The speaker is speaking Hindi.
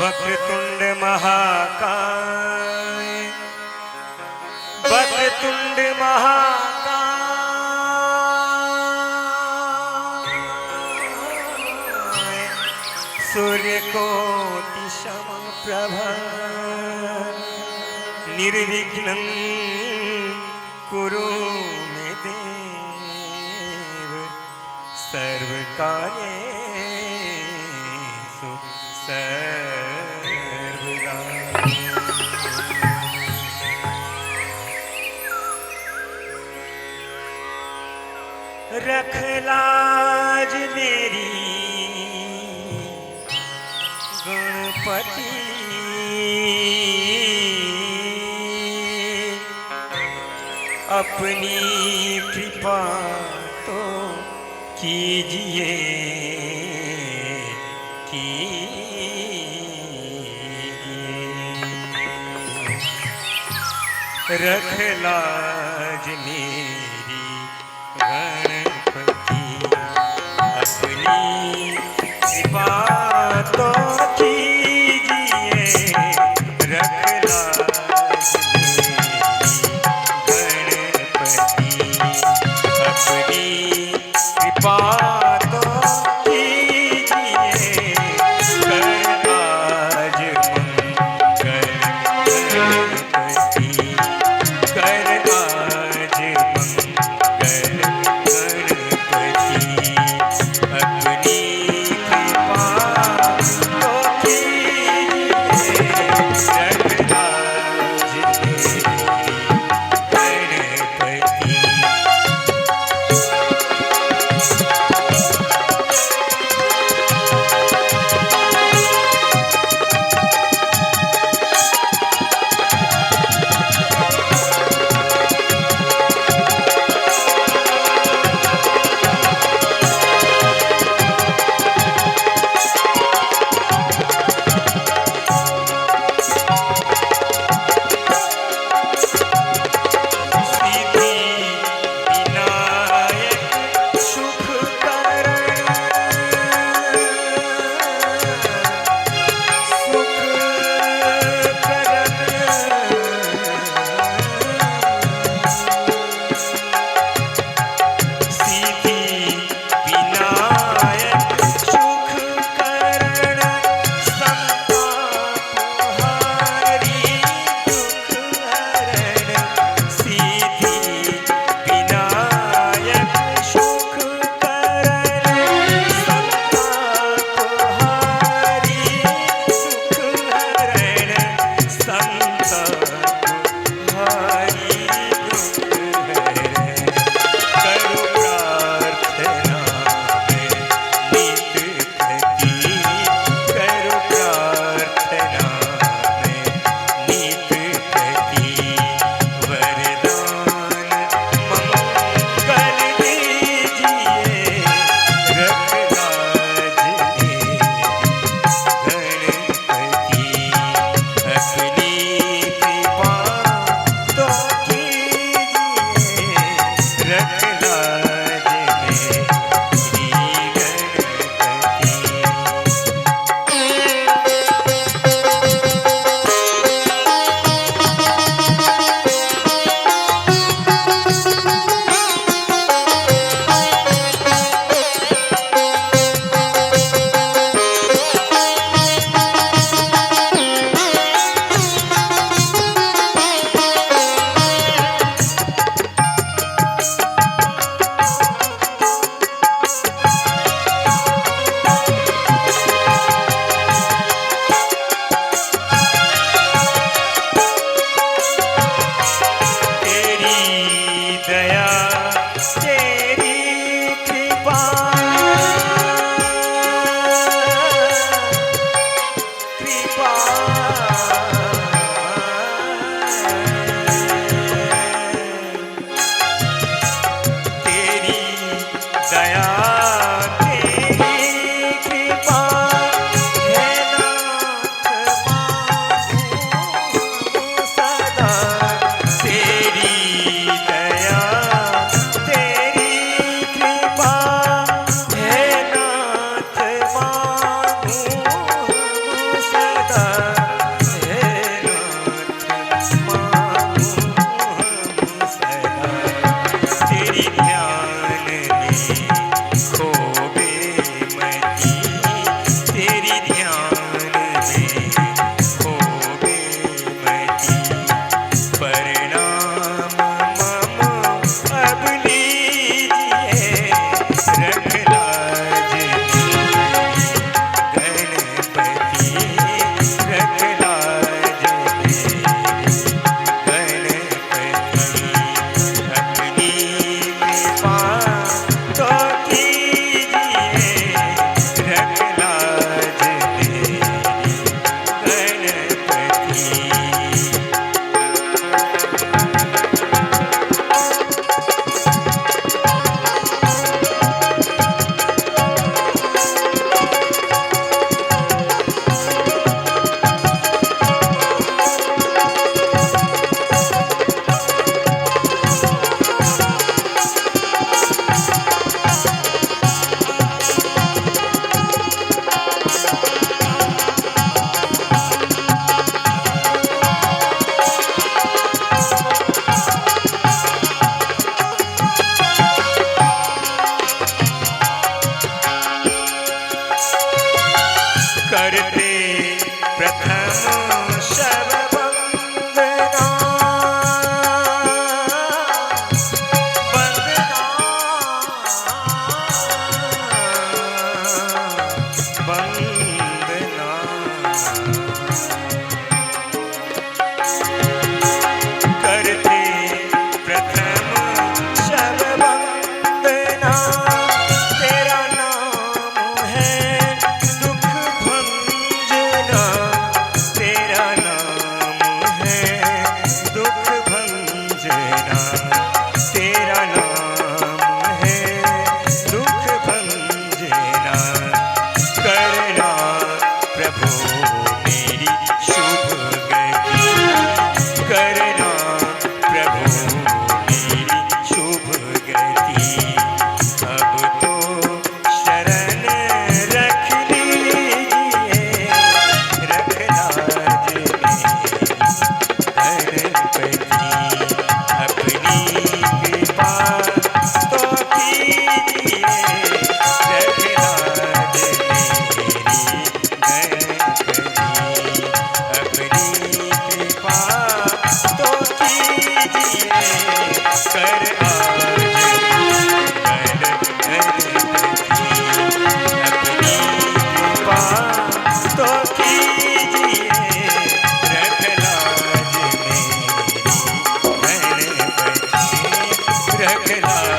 वक्रतुंड महाकाय, वक्रतुंड महाकाय, सूर्यकोटि समप्रभा, निर्विघ्नं कुरु मे देव, सर्वकार्येषु सर्वदा। रख लाज मेरी गणपति, अपनी कृपा तो कीजिए रख लाज मेरी गणपति, अपनी कृपा तो कीजिए, रख लाज मेरी गणपति, अपनी कृपा तो कीजिए, कर आज मंगल गणपति, कर आज मंगल गणपति, अपनी करते प्रथम शब वंदना करते प्रथम शब वंदना तेरा नाम है दुख भंजना तेरा नाम है दुख भंजना तेरा नाम है दुख भंजना करना प्रभु मेरी शुभ गति करना प्रभु मेरी शुभ गति अब तो शरण रख लीजिए रखना गणपति अपनी कृपा तो कीजिए रखना अपनी कृपा तो कीजिए कर आज गणपति अपनी कृपा तो कीजिए रखलाज मेरी गणपति रखलाज